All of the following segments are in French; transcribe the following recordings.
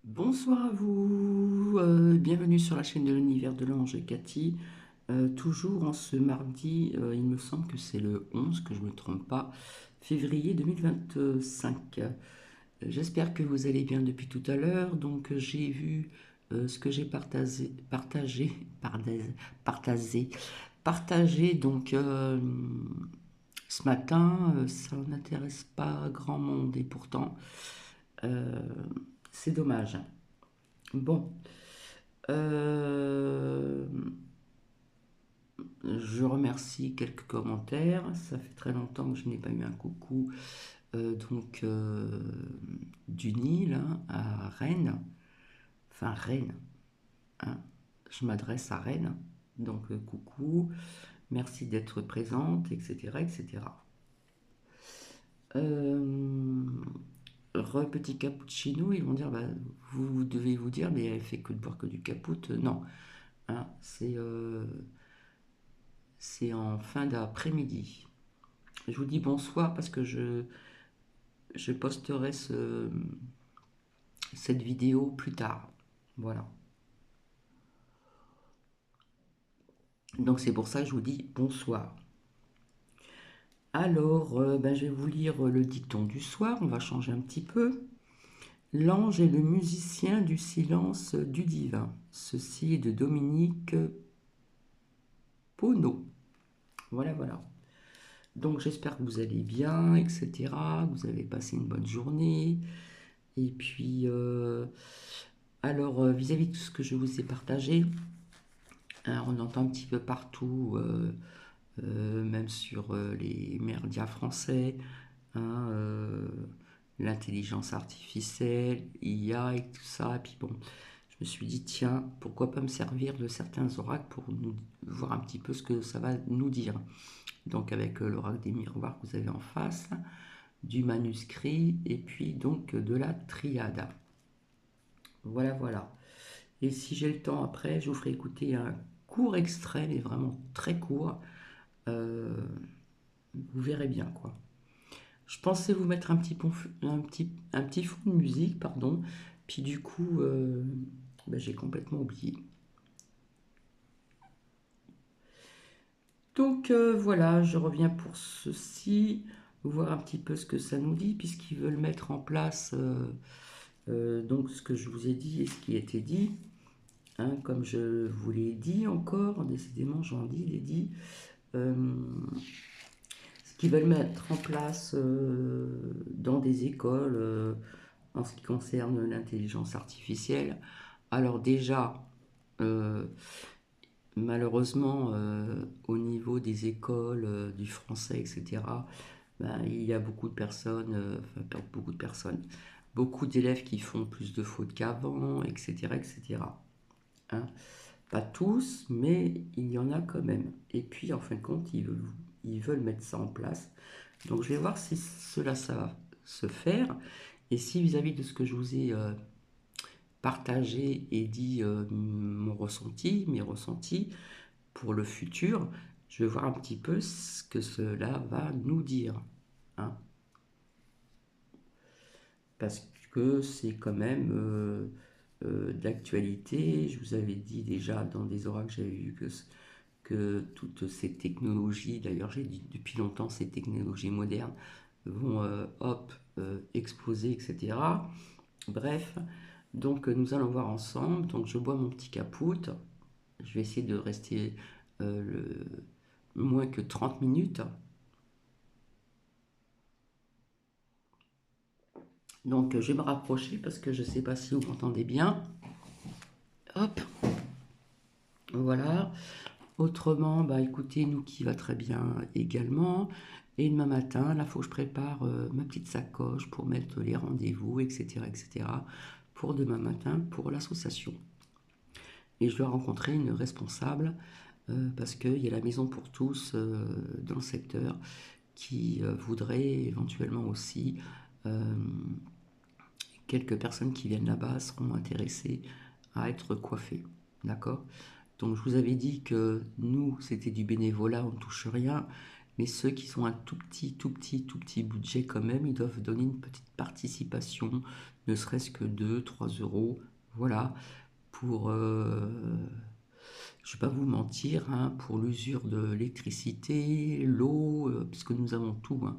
Bonsoir à vous, bienvenue sur la chaîne de l'univers de l'ange et Cathy. Toujours en ce mardi, il me semble que c'est le 11, que je ne me trompe pas, février 2025. J'espère que vous allez bien depuis tout à l'heure. Donc j'ai vu ce que j'ai partagé donc ce matin. Ça n'intéresse pas grand monde et pourtant euh, c'est dommage. Bon. Euh, je remercie quelques commentaires. Ça fait très longtemps que je n'ai pas eu un coucou du Nil, hein, à Rennes. Enfin, Rennes, hein. Je m'adresse à Rennes. Donc, coucou, merci d'être présente, etc. etc. Euh, Petit cappuccino, ils vont dire, bah, vous devez vous dire, mais elle fait que de boire que du caput. Non, hein, c'est en fin d'après-midi. Je vous dis bonsoir parce que je posterai cette vidéo plus tard. Voilà. Donc c'est pour ça que je vous dis bonsoir. Alors, je vais vous lire le dicton du soir. On va changer un petit peu. L'ange est le musicien du silence du divin. Ceci est de Dominique Pono. Voilà, voilà. Donc j'espère que vous allez bien, etc. Que vous avez passé une bonne journée. Et puis, vis-à-vis de ce que je vous ai partagé, hein, on entend un petit peu partout, même sur les médias français, hein, l'intelligence artificielle, IA et tout ça. Et puis bon, je me suis dit, tiens, pourquoi pas me servir de certains oracles pour nous voir un petit peu ce que ça va nous dire. Donc avec l'oracle des miroirs que vous avez en face, du manuscrit et puis donc de la triade. Voilà, voilà. Et si j'ai le temps après, je vous ferai écouter un court extrait, mais vraiment très court. Euh, Vous verrez bien, quoi. Je pensais vous mettre un petit fond de musique, pardon. Puis du coup, j'ai complètement oublié. Donc voilà, je reviens pour ceci, voir un petit peu ce que ça nous dit, puisqu'ils veulent mettre en place donc ce que je vous ai dit et ce qui a été dit. Hein, comme je vous l'ai dit encore, décidément j'en dis, les dit. Euh, Ce qu'ils veulent mettre en place dans des écoles en ce qui concerne l'intelligence artificielle. Alors déjà, euh, malheureusement, au niveau des écoles, du français, etc., il y a beaucoup de personnes, enfin pas beaucoup de personnes, beaucoup d'élèves qui font plus de fautes qu'avant, etc., etc. Hein. Pas tous, mais il y en a quand même. Et puis, en fin de compte, ils veulent mettre ça en place. Donc, je vais voir si cela, ça va se faire. Et si vis-à-vis de ce que je vous ai partagé et dit mes ressentis pour le futur, je vais voir un petit peu ce que cela va nous dire. Hein. Parce que c'est quand même d'actualité. Je vous avais dit déjà dans des oracles que j'avais vu que toutes ces technologies, d'ailleurs j'ai dit depuis longtemps ces technologies modernes, vont exploser, etc. Bref, donc nous allons voir ensemble. Donc je bois mon petit caput. Je vais essayer de rester moins que 30 minutes. Donc je vais me rapprocher parce que je ne sais pas si vous m'entendez bien. Hop, voilà. Autrement, bah écoutez, nous qui va très bien également. Et demain matin, là, il faut que je prépare ma petite sacoche pour mettre les rendez-vous, etc., etc., pour demain matin, pour l'association. Et je dois rencontrer une responsable parce qu'il y a la maison pour tous dans le secteur qui voudrait éventuellement aussi, euh, quelques personnes qui viennent là-bas seront intéressées à être coiffées. D'accord. Donc je vous avais dit que nous, c'était du bénévolat, on ne touche rien. mais ceux qui ont un tout petit budget quand même, ils doivent donner une petite participation, ne serait-ce que 2, 3 euros, voilà, pour, je ne vais pas vous mentir, hein, pour l'usure de l'électricité, l'eau, puisque nous avons tout, hein.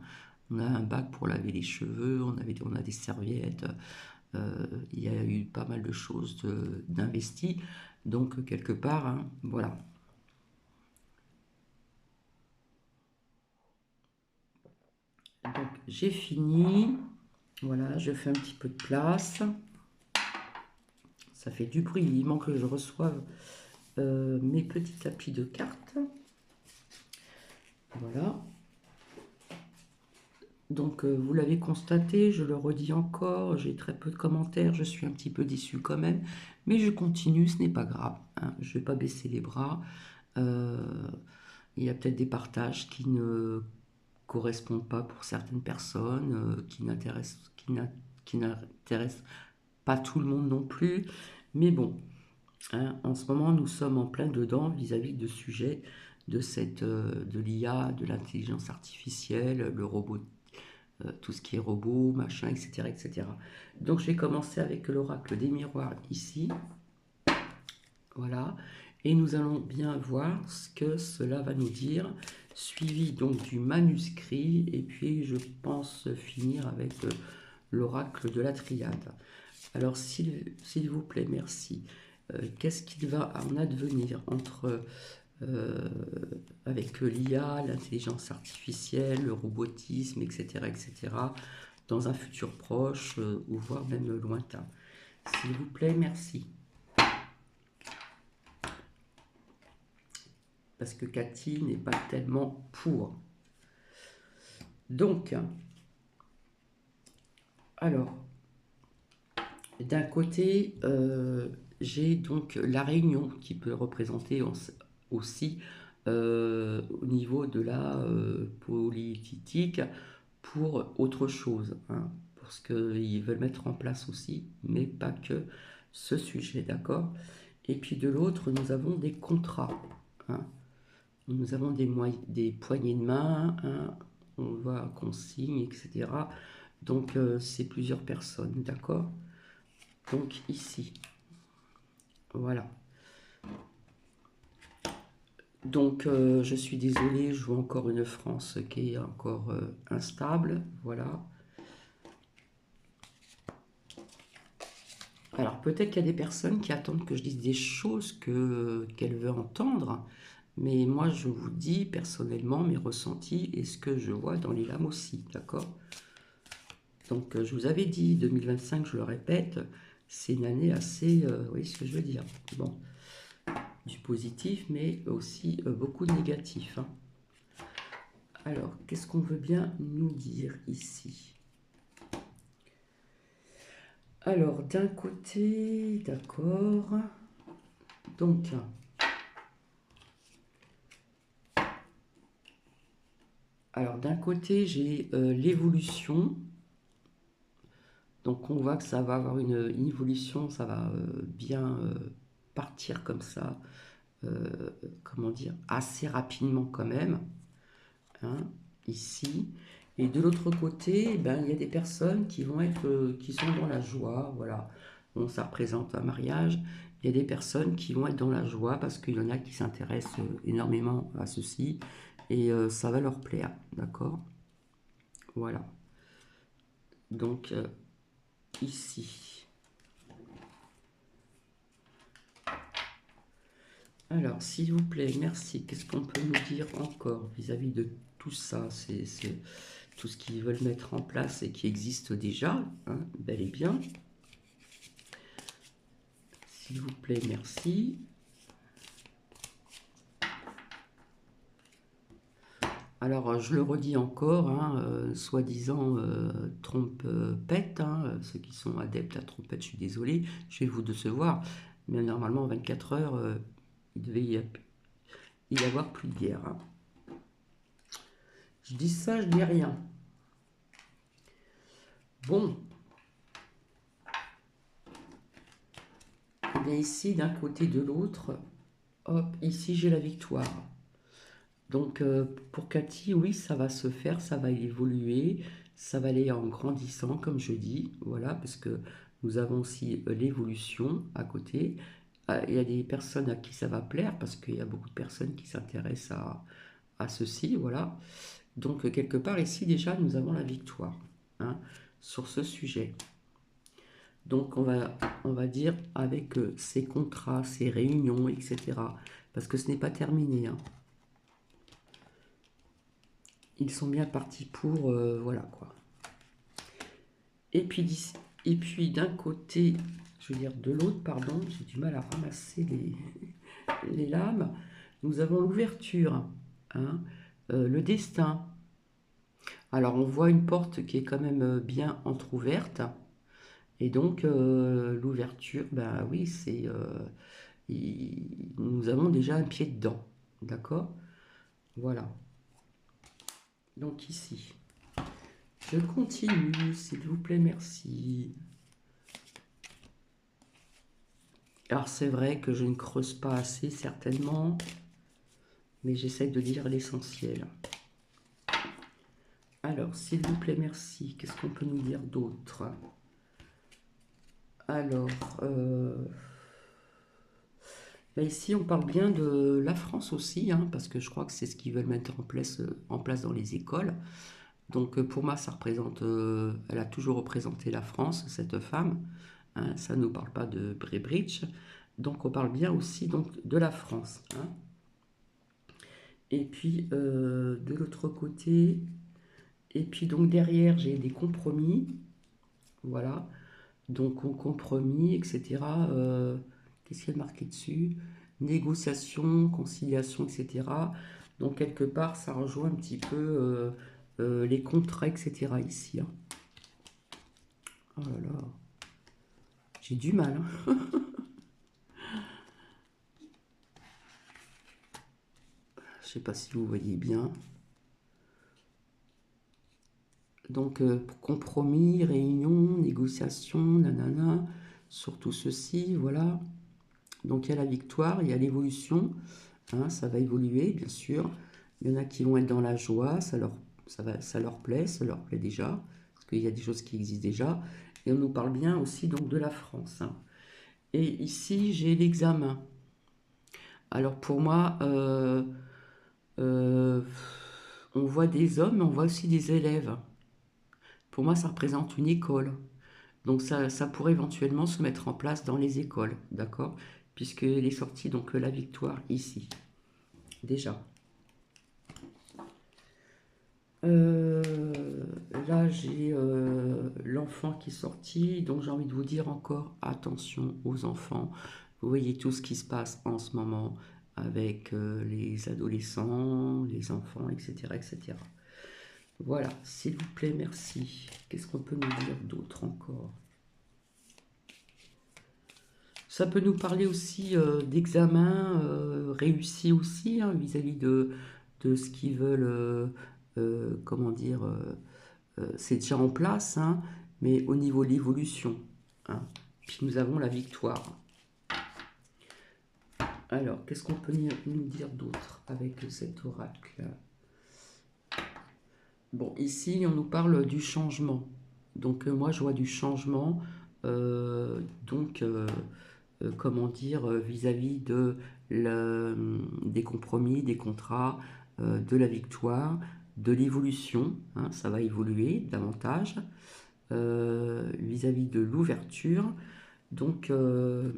On a un bac pour laver les cheveux, on a des serviettes, il y a eu pas mal de choses d'investis, donc quelque part, hein, voilà. Donc j'ai fini, voilà, je fais un petit peu de place, ça fait du bruit, il manque que je reçoive mes petits tapis de cartes, voilà. Donc vous l'avez constaté, je le redis encore, j'ai très peu de commentaires, je suis un petit peu déçue quand même, mais je continue, ce n'est pas grave, hein, je ne vais pas baisser les bras. Il y a peut-être des partages qui ne correspondent pas pour certaines personnes, qui n'intéressent pas tout le monde non plus, mais bon, hein, en ce moment nous sommes en plein dedans vis-à-vis de sujets de l'IA, de l'intelligence artificielle, le robot, tout ce qui est robot, machin, etc., etc. Donc je vais commencer avec l'oracle des miroirs ici. Voilà. Et nous allons bien voir ce que cela va nous dire, suivi donc du manuscrit, et puis je pense finir avec l'oracle de la triade. Alors s'il vous plaît, merci. Qu'est-ce qu'il va en advenir entre avec l'IA, l'intelligence artificielle, le robotisme, etc., etc., dans un futur proche ou voire même lointain. S'il vous plaît, merci. Parce que Cathy n'est pas tellement pour. Donc, alors, d'un côté, j'ai donc la Réunion qui peut représenter aussi au niveau de la politique pour autre chose, hein, pour ce qu'ils veulent mettre en place aussi, mais pas que ce sujet, d'accord? Et puis de l'autre, nous avons des contrats, hein. Nous avons des poignées de main, hein, on voit qu'on signe, etc. Donc c'est plusieurs personnes, d'accord? Donc ici, voilà. Donc je suis désolée, je vois encore une France qui est encore instable, voilà. Alors peut-être qu'il y a des personnes qui attendent que je dise des choses qu'elles veulent entendre, mais moi je vous dis personnellement mes ressentis et ce que je vois dans les lames aussi, d'accord? Donc je vous avais dit, 2025, je le répète, c'est une année assez, vous voyez ce que je veux dire? Bon, du positif, mais aussi beaucoup de négatif, hein. Alors, qu'est-ce qu'on veut bien nous dire ici? Alors, d'un côté, d'accord. Donc, alors d'un côté, j'ai l'évolution. Donc, on voit que ça va avoir une évolution, ça va bien partir comme ça, comment dire, assez rapidement quand même, hein, ici. Et de l'autre côté, ben, il y a des personnes qui vont qui sont dans la joie, voilà. Bon, ça représente un mariage. Il y a des personnes qui vont être dans la joie parce qu'il y en a qui s'intéressent énormément à ceci et ça va leur plaire, d'accord? Voilà. Donc, ici. Alors, s'il vous plaît, merci. Qu'est-ce qu'on peut nous dire encore vis-à-vis de tout ça? C'est tout ce qu'ils veulent mettre en place et qui existe déjà, hein, bel et bien. S'il vous plaît, merci. Alors, je le redis encore, hein, soi-disant trompette, hein, ceux qui sont adeptes à trompette, je suis désolé, je vais vous décevoir, mais normalement, en 24 heures, il devait y avoir plus de guerre, hein. Je dis ça, je dis rien. Bon. Et ici, d'un côté, de l'autre, hop, ici, j'ai la victoire. Donc pour Cathy, oui, ça va se faire, ça va évoluer, ça va aller en grandissant, comme je dis, voilà, parce que nous avons aussi l'évolution à côté. Il y a des personnes à qui ça va plaire, parce qu'il y a beaucoup de personnes qui s'intéressent à ceci, voilà. Donc quelque part ici déjà, nous avons la victoire, hein, sur ce sujet. Donc on va dire avec ces contrats, ces réunions, etc. Parce que ce n'est pas terminé, hein. Ils sont bien partis pour, voilà quoi. Et puis d'un côté, je veux dire de l'autre, pardon, j'ai du mal à ramasser les lames. Nous avons l'ouverture, hein, le destin. Alors on voit une porte qui est quand même bien entrouverte. Et donc l'ouverture, ben oui, c'est nous avons déjà un pied dedans, d'accord? Voilà. Donc ici, je continue, s'il vous plaît, merci. Alors c'est vrai que je ne creuse pas assez, certainement, mais j'essaie de dire l'essentiel. Alors, s'il vous plaît, merci. Qu'est-ce qu'on peut nous dire d'autre? Alors, ben ici, on parle bien de la France aussi, hein, parce que je crois que c'est ce qu'ils veulent mettre en place dans les écoles. Donc, pour moi, ça représente, elle a toujours représenté la France, cette femme. Hein, ça ne nous parle pas de Brebridge. Donc, on parle bien aussi donc, de la France. Hein. Et puis, de l'autre côté, et puis donc derrière, j'ai des compromis. Voilà. Donc, on compromis, etc. Qu'est-ce qu'il y a marqué dessus? Négociation, conciliation, etc. Donc, quelque part, ça rejoint un petit peu les contrats, etc. ici. Hein. Oh là là. J'ai du mal. Hein. Je sais pas si vous voyez bien. Donc, compromis, réunion, négociation, nanana, surtout ceci, voilà. Donc, il y a la victoire, il y a l'évolution, hein, ça va évoluer, bien sûr. Il y en a qui vont être dans la joie, ça leur plaît déjà, parce qu'il y a des choses qui existent déjà. Et on nous parle bien aussi donc de la France. Hein. Et ici, j'ai l'examen. Alors, pour moi, euh, on voit des hommes, mais on voit aussi des élèves. Pour moi, ça représente une école. Donc ça pourrait éventuellement se mettre en place dans les écoles, d'accord? Puisqu'il est sorti donc la victoire ici, déjà. Euh, Là, j'ai l'enfant qui est sorti, donc j'ai envie de vous dire encore attention aux enfants. Vous voyez tout ce qui se passe en ce moment avec les adolescents, les enfants, etc., etc. Voilà, s'il vous plaît, merci. Qu'est-ce qu'on peut nous dire d'autre encore? Ça peut nous parler aussi d'examens réussis aussi hein, vis-à-vis de ce qu'ils veulent, comment dire, c'est déjà en place, hein, mais au niveau de l'évolution. Hein. Puis nous avons la victoire. Alors, qu'est-ce qu'on peut nous dire d'autre avec cet oracle? Bon, ici, on nous parle du changement. Donc, moi, je vois du changement. Donc, comment dire, vis-à-vis des compromis, des contrats, de la victoire, de l'évolution. Hein, ça va évoluer davantage. Vis-à-vis de l'ouverture. Donc, il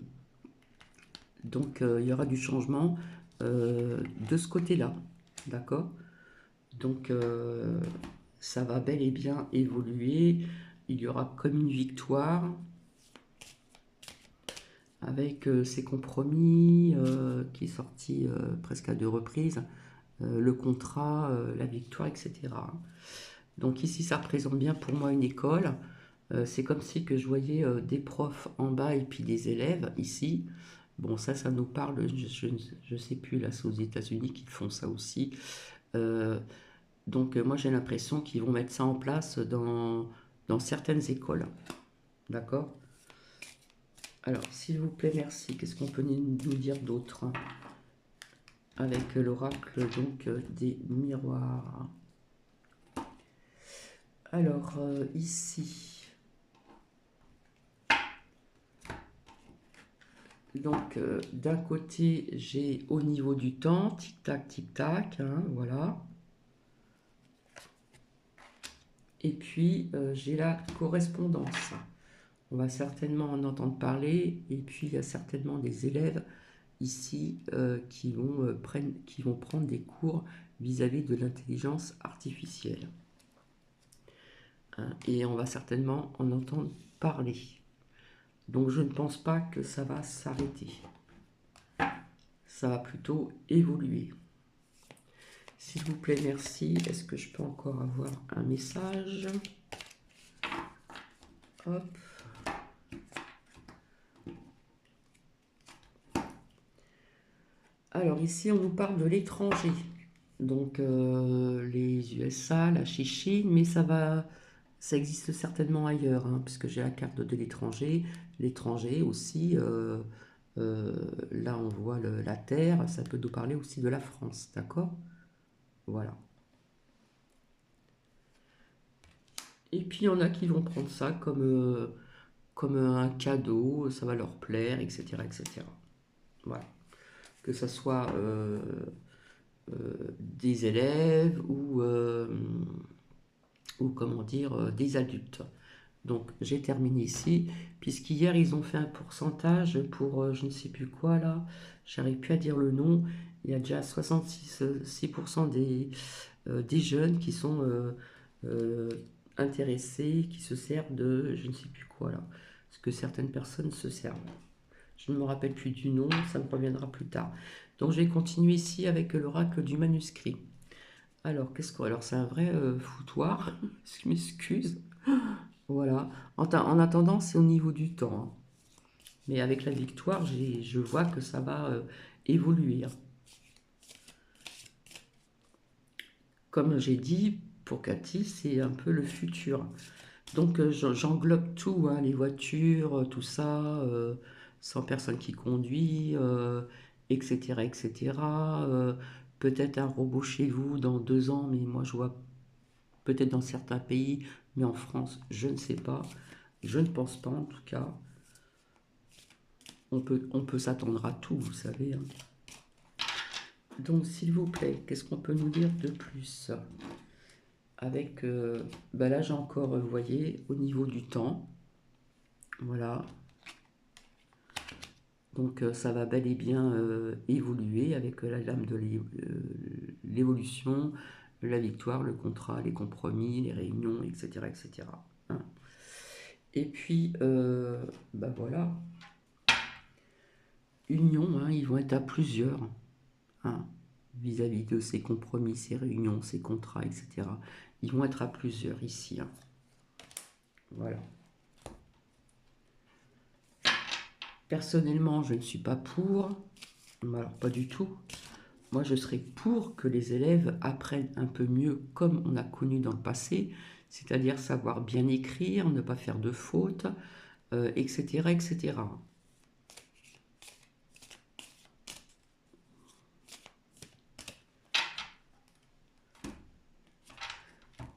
y aura du changement de ce côté-là. D'accord? Donc, ça va bel et bien évoluer. Il y aura comme une victoire avec ces compromis qui est sorti presque à 2 reprises, le contrat, la victoire, etc. Donc ici, ça représente bien pour moi une école. C'est comme si que je voyais des profs en bas et puis des élèves ici. Bon, ça nous parle, je ne sais plus, là, c'est aux États-Unis qu'ils font ça aussi. Euh, donc moi, j'ai l'impression qu'ils vont mettre ça en place dans certaines écoles. D'accord? Alors, s'il vous plaît, merci. Qu'est-ce qu'on peut nous dire d'autre? avec l'oracle donc des miroirs. Alors, ici, donc d'un côté, j'ai au niveau du temps, tic-tac, hein, voilà. Et puis, j'ai la correspondance. On va certainement en entendre parler. Et puis, il y a certainement des élèves ici qui vont prendre des cours vis-à-vis de l'intelligence artificielle. Hein, et on va certainement en entendre parler. Donc, je ne pense pas que ça va s'arrêter. Ça va plutôt évoluer. S'il vous plaît, merci. Est-ce que je peux encore avoir un message? Hop. Alors ici, on nous parle de l'étranger. Donc les USA, la Chine, mais ça existe certainement ailleurs, hein, puisque j'ai la carte de l'étranger. L'étranger aussi, là on voit la Terre, ça peut nous parler aussi de la France, d'accord? Voilà. Et puis il y en a qui vont prendre ça comme un cadeau, ça va leur plaire, etc., etc. Voilà. Que ça soit des élèves ou comment dire, des adultes. Donc j'ai terminé ici, puisqu'hier ils ont fait un pourcentage pour je ne sais plus quoi là, j'arrive plus à dire le nom, il y a déjà 66% des jeunes qui sont euh, intéressés, qui se servent de je ne sais plus quoi là, parce que certaines personnes se servent. Je ne me rappelle plus du nom, ça me reviendra plus tard. Donc je vais continuer ici avec l'oracle du manuscrit. Alors, alors c'est un vrai foutoir, je m'excuse. Voilà. En attendant, c'est au niveau du temps, hein. Mais avec la victoire, je vois que ça va évoluer, hein. Comme j'ai dit, pour Cathy, c'est un peu le futur. Donc j'englobe tout, hein, les voitures, tout ça, sans personne qui conduit, etc., etc. Peut-être un robot chez vous dans 2 ans, mais moi je vois peut-être dans certains pays, mais en France, je ne sais pas. Je ne pense pas en tout cas. On peut s'attendre à tout, vous savez, hein. Donc s'il vous plaît, qu'est-ce qu'on peut nous dire de plus? Avec, là j'ai encore, vous voyez, au niveau du temps, voilà. Donc ça va bel et bien évoluer avec la lame de l'évolution, la victoire, le contrat, les compromis, les réunions, etc. etc. Hein. Et puis, voilà, union, hein, ils vont être à plusieurs, hein, vis-à-vis de ces compromis, ces réunions, ces contrats, etc. Ils vont être à plusieurs ici, hein. Voilà. Personnellement, je ne suis pas pour. Alors, pas du tout. Moi, je serais pour que les élèves apprennent un peu mieux comme on a connu dans le passé, c'est-à-dire savoir bien écrire, ne pas faire de fautes, etc., etc.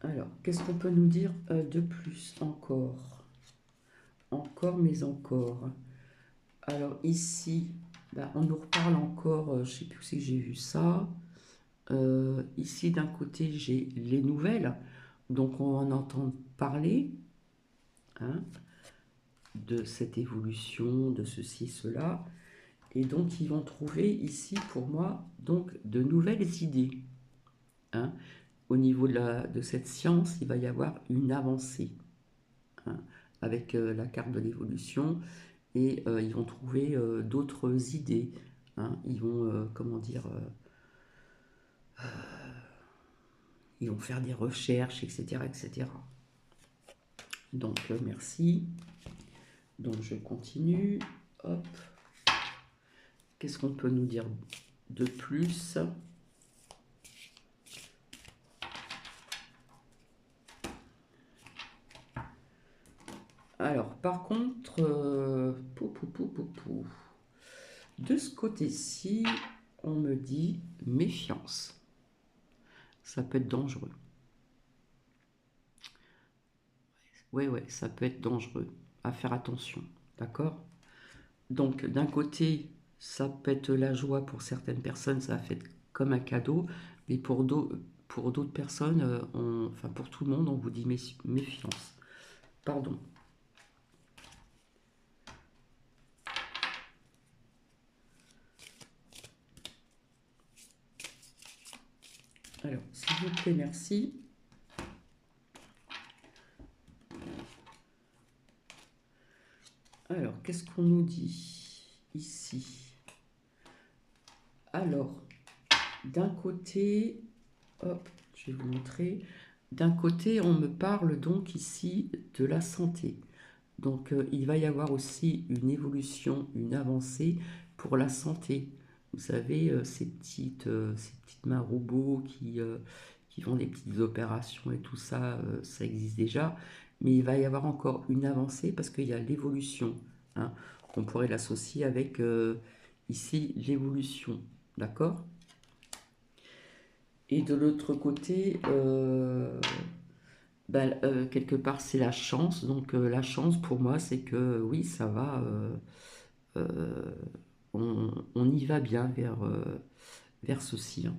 Alors, qu'est-ce qu'on peut nous dire de plus encore? Encore, mais encore. Alors ici, on nous reparle encore, je ne sais plus où c'est que j'ai vu ça. Ici, d'un côté, j'ai les nouvelles, donc on en entend parler, hein, de cette évolution, de ceci, cela. Et donc, ils vont trouver ici, pour moi, donc de nouvelles idées, hein. Au niveau de cette science, il va y avoir une avancée, hein, avec la carte de l'évolution. Et ils vont trouver d'autres idées, hein. Ils vont, comment dire, ils vont faire des recherches, etc., etc. Donc, merci. Donc, je continue. Hop. Qu'est-ce qu'on peut nous dire de plus? Alors, par contre, de ce côté-ci, on me dit méfiance. Ça peut être dangereux. Ouais, ça peut être dangereux. À faire attention, d'accord? Donc, d'un côté, ça peut être la joie pour certaines personnes, ça va faire comme un cadeau, mais pour d'autres personnes, enfin pour tout le monde, on vous dit méfiance. Pardon. Alors, s'il vous plaît, merci. Alors, qu'est-ce qu'on nous dit ici? Alors, d'un côté, hop, je vais vous montrer. D'un côté, on me parle donc ici de la santé. Donc, il va y avoir aussi une évolution, une avancée pour la santé. Vous savez, ces petites mains robots qui font des petites opérations et tout ça, ça existe déjà. Mais il va y avoir encore une avancée parce qu'il y a l'évolution, hein. On pourrait l'associer avec ici l'évolution, d'accord? Et de l'autre côté, quelque part, c'est la chance. Donc, la chance pour moi, c'est que oui, ça va. Euh, on y va bien vers ceci, hein.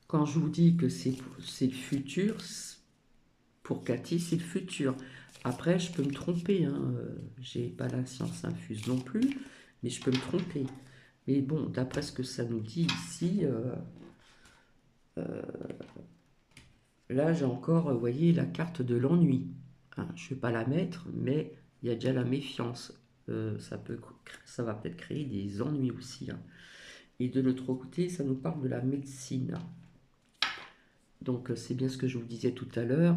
Quand je vous dis que c'est le futur, pour Cathy, c'est le futur. Après, je peux me tromper, hein. J'ai pas la science infuse non plus, mais je peux me tromper. Mais bon, d'après ce que ça nous dit ici, là, j'ai encore, vous voyez, la carte de l'ennui, hein. Je ne vais pas la mettre, mais il y a déjà la méfiance. Ça va peut-être créer des ennuis aussi, hein. Et de l'autre côté, ça nous parle de la médecine. Donc, c'est bien ce que je vous disais tout à l'heure.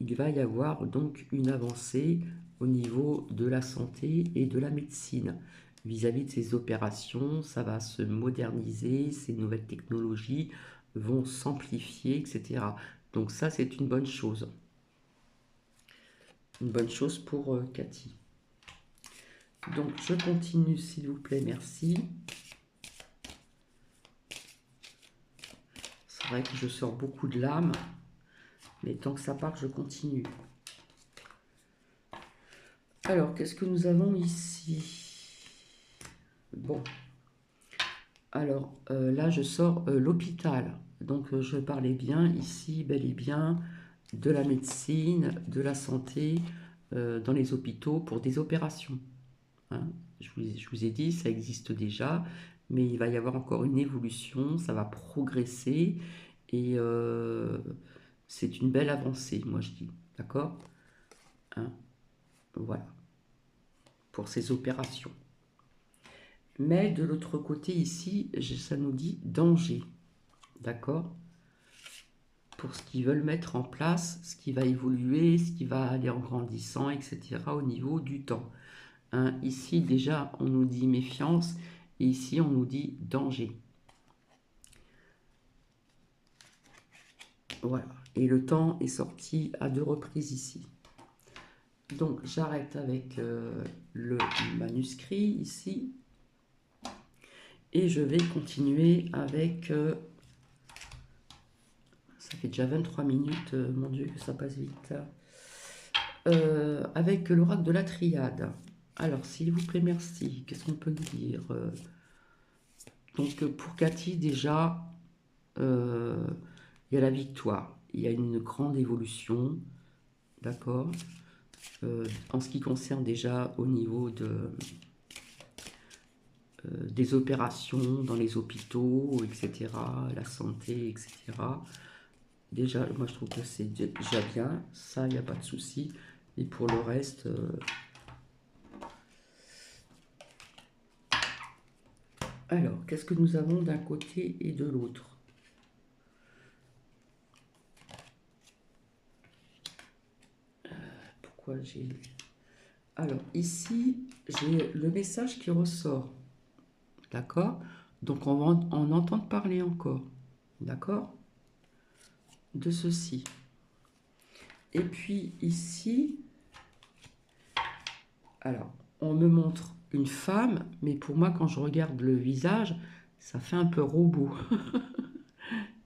Il va y avoir donc une avancée au niveau de la santé et de la médecine. Vis-à-vis de ces opérations, ça va se moderniser, ces nouvelles technologies vont s'amplifier, etc. Donc ça, c'est une bonne chose. Une bonne chose pour Cathy. Donc, je continue, s'il vous plaît, merci. C'est vrai que je sors beaucoup de l'âme, mais tant que ça part, je continue. Alors, qu'est-ce que nous avons ici? Bon. Alors, là, je sors l'hôpital. Donc, je parlais bien ici, bel et bien, de la médecine, de la santé, dans les hôpitaux pour des opérations, hein. Je vous ai dit, ça existe déjà, mais il va y avoir encore une évolution, ça va progresser, et c'est une belle avancée, moi je dis, d'accord, hein, voilà, pour ces opérations. Mais de l'autre côté ici, ça nous dit danger, d'accord, pour ce qu'ils veulent mettre en place, ce qui va évoluer, ce qui va aller en grandissant, etc. au niveau du temps, hein. Ici déjà on nous dit méfiance, et ici on nous dit danger. Voilà, et le temps est sorti à 2 reprises ici. Donc j'arrête avec le manuscrit ici. Et je vais continuer avec... ça fait déjà 23 minutes, mon Dieu, que ça passe vite. Avec l'oracle de la triade. Alors, s'il vous plaît, merci. Qu'est-ce qu'on peut nous dire? Donc, pour Cathy, déjà, il y a la victoire. Il y a une grande évolution, d'accord, en ce qui concerne déjà au niveau des opérations dans les hôpitaux, etc., la santé, etc. Déjà, moi je trouve que c'est déjà bien, ça, il n'y a pas de souci. Et pour le reste, alors, qu'est-ce que nous avons d'un côté et de l'autre? Pourquoi j'ai... Alors, ici, j'ai le message qui ressort, d'accord? Donc, on va en entendre parler encore, d'accord? De ceci. Et puis, ici, Alors, on me montre une femme, mais pour moi, quand je regarde le visage, ça fait un peu robot.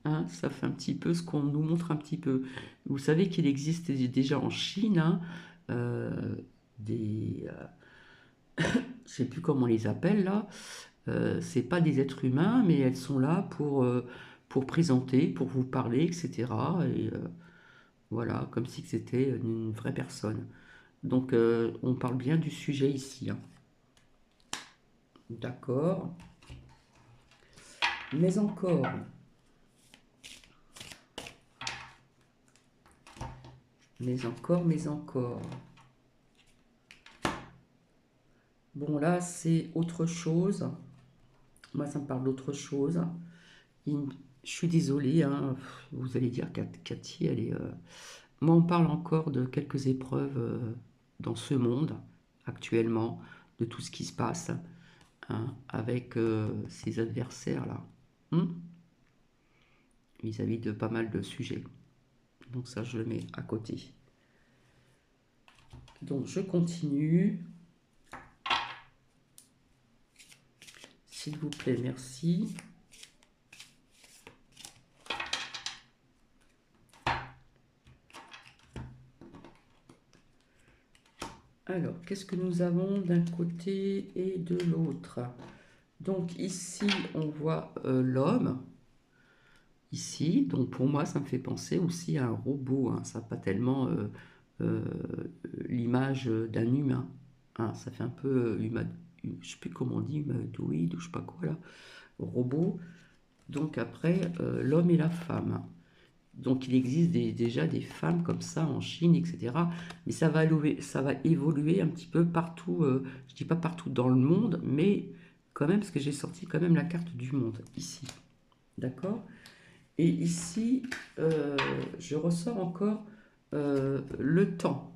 Hein, ça fait un petit peu ce qu'on nous montre un petit peu. Vous savez qu'il existe déjà en Chine, hein, euh, des, je sais plus comment on les appelle là. C'est pas des êtres humains, mais elles sont là pour présenter, pour vous parler, etc. Et voilà, comme si c'était une vraie personne. Donc, on parle bien du sujet ici, hein. D'accord. Mais encore, mais encore. Bon, là, c'est autre chose. Moi, ça me parle d'autre chose. Je suis désolée, hein, vous allez dire Cathy, elle est. Moi, on parle encore de quelques épreuves dans ce monde, actuellement, de tout ce qui se passe, hein, avec ces adversaires-là, hein, vis-à-vis de pas mal de sujets. Donc ça, je le mets à côté. Donc, je continue. S'il vous plaît, merci. Alors, qu'est-ce que nous avons d'un côté et de l'autre? Donc ici, on voit l'homme, ici. Donc pour moi, ça me fait penser aussi à un robot, hein. Ça n'a pas tellement euh, l'image d'un humain, hein. Ça fait un peu, je ne sais plus comment on dit, humanoïde ou je sais pas quoi là, robot. Donc après, l'homme et la femme. Donc il existe déjà des femmes comme ça en Chine, etc. Mais ça va évoluer un petit peu partout, je dis pas partout dans le monde, mais quand même, parce que j'ai sorti quand même la carte du monde ici. D'accord? Et ici, je ressors encore le temps.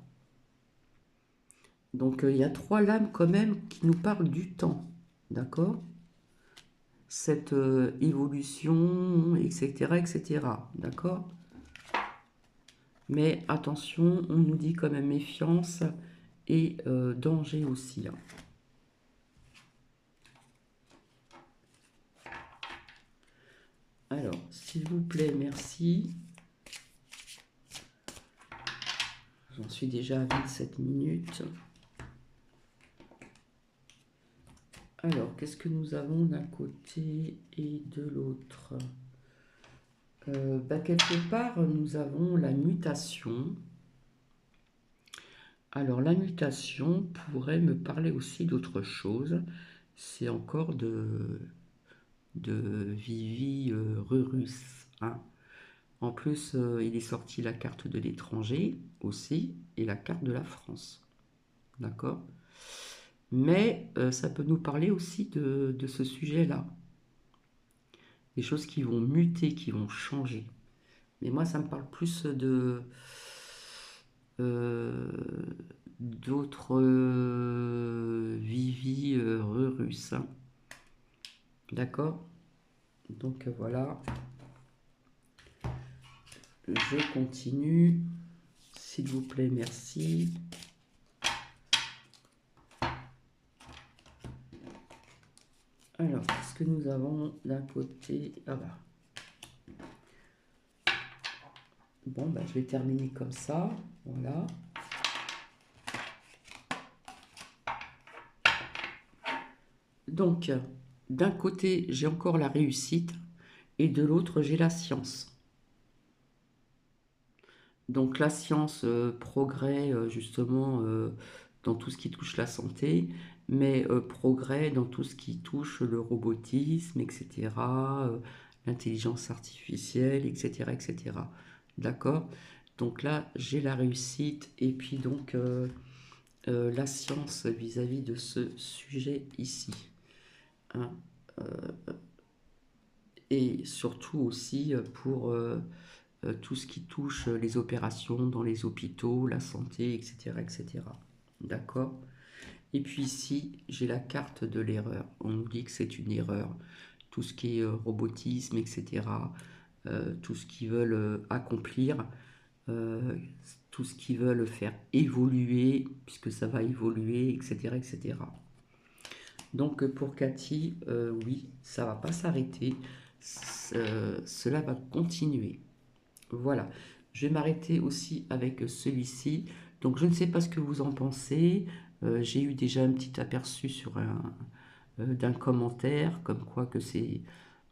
Donc il y a trois lames quand même qui nous parlent du temps. D'accord? Cette évolution, etc., etc. D'accord? Mais attention, on nous dit quand même méfiance et danger aussi, hein. Alors, s'il vous plaît, merci. J'en suis déjà à 27 minutes. Alors, qu'est-ce que nous avons d'un côté et de l'autre? Quelque part, nous avons la mutation. Alors, la mutation pourrait me parler aussi d'autre chose. C'est encore de Vivi Rurus, hein. En plus, il est sorti la carte de l'étranger aussi et la carte de la France. D'accord? Mais ça peut nous parler aussi de ce sujet-là. Des choses qui vont muter, qui vont changer. Mais moi, ça me parle plus euh, d'autres Vivi Rurus, hein. D'accord? Donc voilà, je continue. S'il vous plaît, merci. Alors, qu'est-ce que nous avons d'un côté? Ah bah. Bon, bah, je vais terminer comme ça. Voilà. Donc, d'un côté, j'ai encore la réussite et de l'autre, j'ai la science. Donc, la science, progrès justement dans tout ce qui touche la santé, mais progrès dans tout ce qui touche le robotisme, etc., l'intelligence artificielle, etc., etc. D'accord? Donc là, j'ai la réussite et puis donc la science vis-à-vis de ce sujet ici, hein. Et surtout aussi pour tout ce qui touche les opérations dans les hôpitaux, la santé, etc., etc. D'accord? Et puis ici, j'ai la carte de l'erreur. On nous dit que c'est une erreur. Tout ce qui est robotisme, etc., tout ce qu'ils veulent accomplir, euh, tout ce qu'ils veulent faire évoluer, puisque ça va évoluer, etc. etc. Donc pour Cathy, oui, ça va pas s'arrêter, cela va continuer. Voilà, je vais m'arrêter aussi avec celui-ci. Donc je ne sais pas ce que vous en pensez. J'ai eu déjà un petit aperçu sur d'un commentaire, comme quoi que c'est,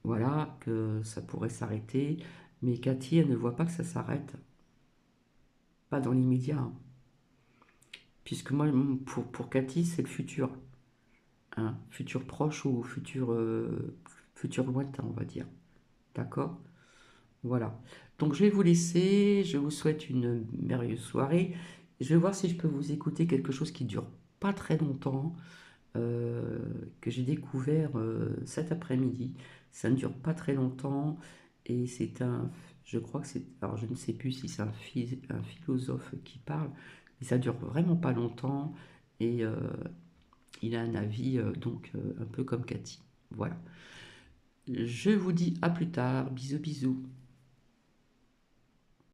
voilà, que ça pourrait s'arrêter. Mais Cathy, elle ne voit pas que ça s'arrête, pas dans l'immédiat, hein. Puisque moi, pour Cathy, c'est le futur, hein. Futur proche ou futur lointain, on va dire. D'accord? Voilà. Donc je vais vous laisser, je vous souhaite une merveilleuse soirée. Je vais voir si je peux vous écouter quelque chose qui dure pas très longtemps, euh, que j'ai découvert cet après-midi. Ça ne dure pas très longtemps et je crois que c'est, alors je ne sais plus si c'est un philosophe qui parle, mais ça dure vraiment pas longtemps et il a un avis un peu comme Cathy. Voilà. Je vous dis à plus tard. Bisous bisous.